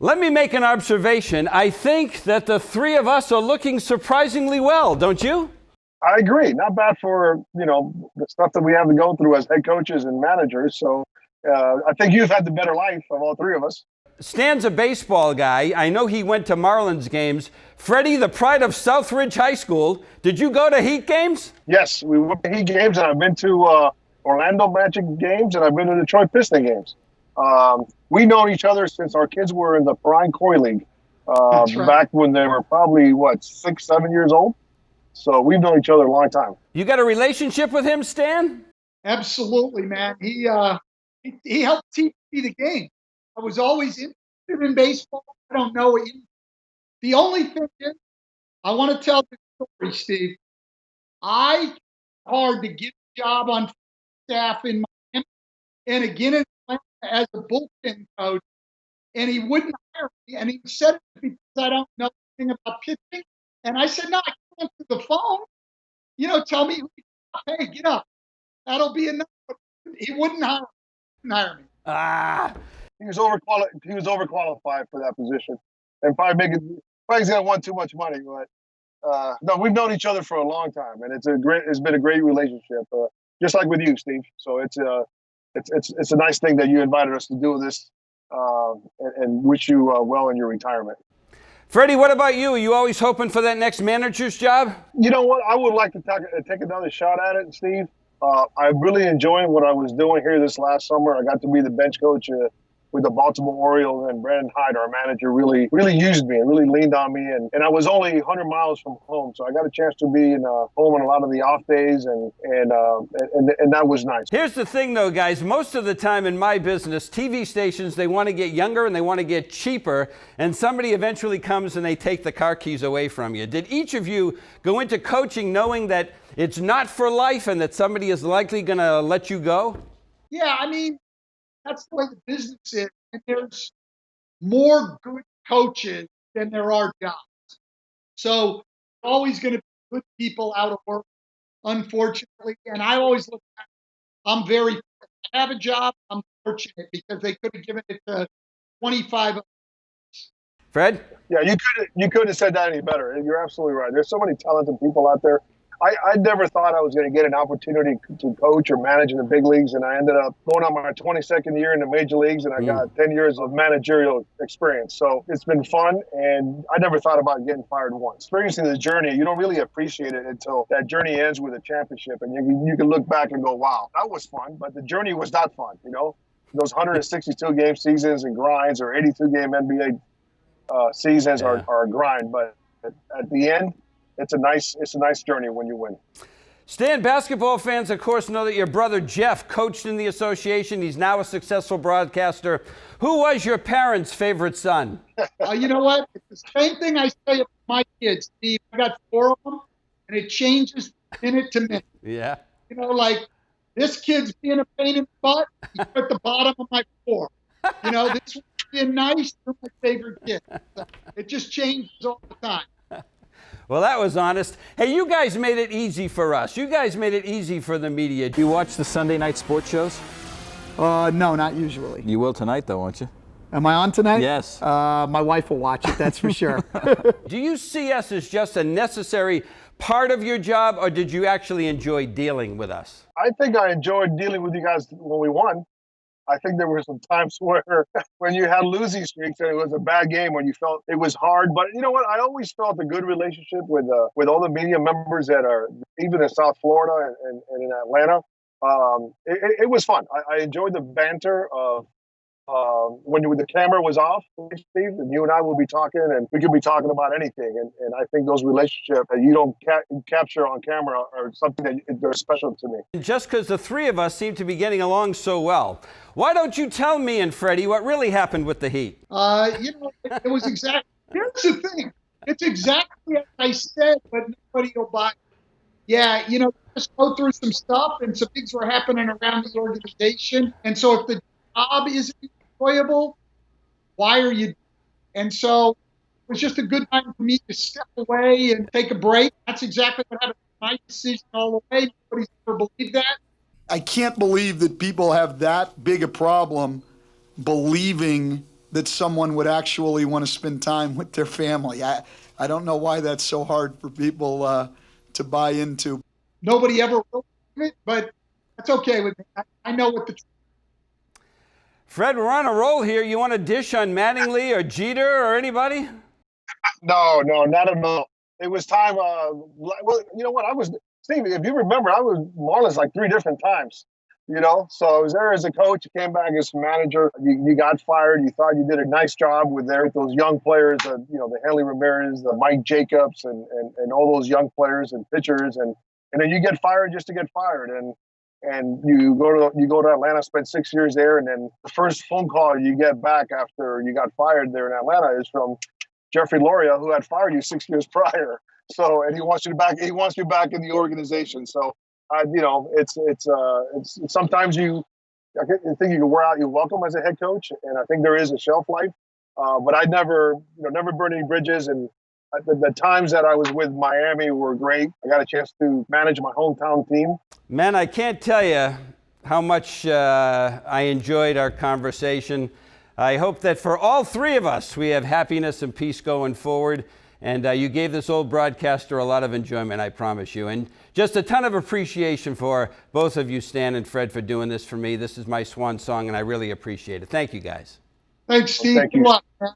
Let me make an observation. I think that the three of us are looking surprisingly well, don't you? I agree. Not bad for, the stuff that we have to go through as head coaches and managers. So I think you've had the better life of all three of us. Stan's a baseball guy. I know he went to Marlins games. Freddie, the pride of Southridge High School. Did you go to Heat games? Yes, we went to Heat games, and I've been to Orlando Magic games, and I've been to Detroit Piston games. We've known each other since our kids were in the Prime Koi League back when they were probably, 6, 7 years old. So we've known each other a long time. You got a relationship with him, Stan? Absolutely, man. He helped teach me the game. I was always interested in baseball. I don't know it. The only thing is, I want to tell the story, Steve. Hard to get a job on staff in Miami and again in Atlanta as a bullpen coach, and he wouldn't hire me. And he said it because I don't know anything about pitching. And I said, no, I can't answer the phone. Tell me, hey, get up. That'll be enough. But he wouldn't hire me. He was overqualified for that position, and probably he's gonna want too much money. But no, we've known each other for a long time, and it's been a great relationship, just like with you, Steve. So it's a nice thing that you invited us to do this, and wish you well in your retirement. Freddie, what about you? Are you always hoping for that next manager's job? You know what? I would like to take another shot at it, Steve. I really enjoyed what I was doing here this last summer. I got to be the bench coach with the Baltimore Orioles, and Brandon Hyde, our manager, really used me and really leaned on me. And I was only 100 miles from home, so I got a chance to be home on a lot of the off days, and that was nice. Here's the thing, though, guys. Most of the time in my business, TV stations, they want to get younger and they want to get cheaper, and somebody eventually comes and they take the car keys away from you. Did each of you go into coaching knowing that it's not for life and that somebody is likely going to let you go? Yeah, that's the way the business is. And there's more good coaches than there are jobs. So there's always going to be good people out of work, unfortunately. And I always look at it, I'm very, I have a job, I'm fortunate because they could have given it to 25. Fred? Yeah, you couldn't have said that any better. You're absolutely right. There's so many talented people out there. I never thought I was going to get an opportunity to coach or manage in the big leagues, and I ended up going on my 22nd year in the major leagues, and I got 10 years of managerial experience. So it's been fun, and I never thought about getting fired once. Experiencing the journey, you don't really appreciate it until that journey ends with a championship, and you can look back and go, wow, that was fun, but the journey was not fun, Those 162 game seasons and grinds or 82 game NBA seasons are a grind, but at the end, it's a nice journey when you win. Stan, basketball fans, of course, know that your brother Jeff coached in the association. He's now a successful broadcaster. Who was your parents' favorite son? You know what? It's the same thing I say about my kids, Steve. I got 4 of them, and it changes minute to minute. Yeah. This kid's being a pain in the butt. He's at the bottom of my 4. This one's being nice. They're my favorite kid. It just changes all the time. Well, that was honest. Hey, you guys made it easy for us. You guys made it easy for the media. Do you watch the Sunday night sports shows? No, not usually. You will tonight, though, won't you? Am I on tonight? Yes. My wife will watch it, that's for sure. Do you see us as just a necessary part of your job, or did you actually enjoy dealing with us? I think I enjoyed dealing with you guys when we won. I think there were some times where when you had losing streaks and it was a bad game when you felt it was hard. But you know what? I always felt a good relationship with all the media members that are even in South Florida and in Atlanta. It was fun. I enjoyed the banter of when the camera was off, Steve, and you and I will be talking, and we could be talking about anything. And I think those relationships that you don't capture on camera are something that they're special to me. Just because the three of us seem to be getting along so well, why don't you tell me and Freddie what really happened with the Heat? It was exactly. Here's the thing. It's exactly as I said, but nobody will buy it. Yeah, just go through some stuff, and some things were happening around the organization. And so if the job isn't enjoyable, why are you? And so it was just a good time for me to step away and take a break. That's exactly what happened. My decision all the way. Nobody's ever believed that. I can't believe that people have that big a problem believing that someone would actually want to spend time with their family. I don't know why that's so hard for people to buy into. Nobody ever will do it, but that's okay with me. I know what the Fred, we're on a roll here. You want a dish on Mattingly or Jeter or anybody? No, not at all. It was time. Well, you know what? Steve, if you remember, I was Marlins like 3 different times. So I was there as a coach. You came back as manager. You got fired. You thought you did a nice job with those young players. The Hanley Ramirez, the Mike Jacobs, and all those young players and pitchers. And then you get fired just to get fired. And you go to Atlanta, spend 6 years there, and then the first phone call you get back after you got fired there in Atlanta is from Jeffrey Loria, who had fired you 6 years prior. So, and he wants you back in the organization. So, it's sometimes I think you can wear out your welcome as a head coach, and I think there is a shelf life. But I never burned any bridges, and the times that I was with Miami were great. I got a chance to manage my hometown team. Man, I can't tell you how much I enjoyed our conversation. I hope that for all 3 of us, we have happiness and peace going forward. And you gave this old broadcaster a lot of enjoyment, I promise you. And just a ton of appreciation for both of you, Stan and Fred, for doing this for me. This is my swan song, and I really appreciate it. Thank you, guys. Thanks, Steve. Thank you. Good luck, man.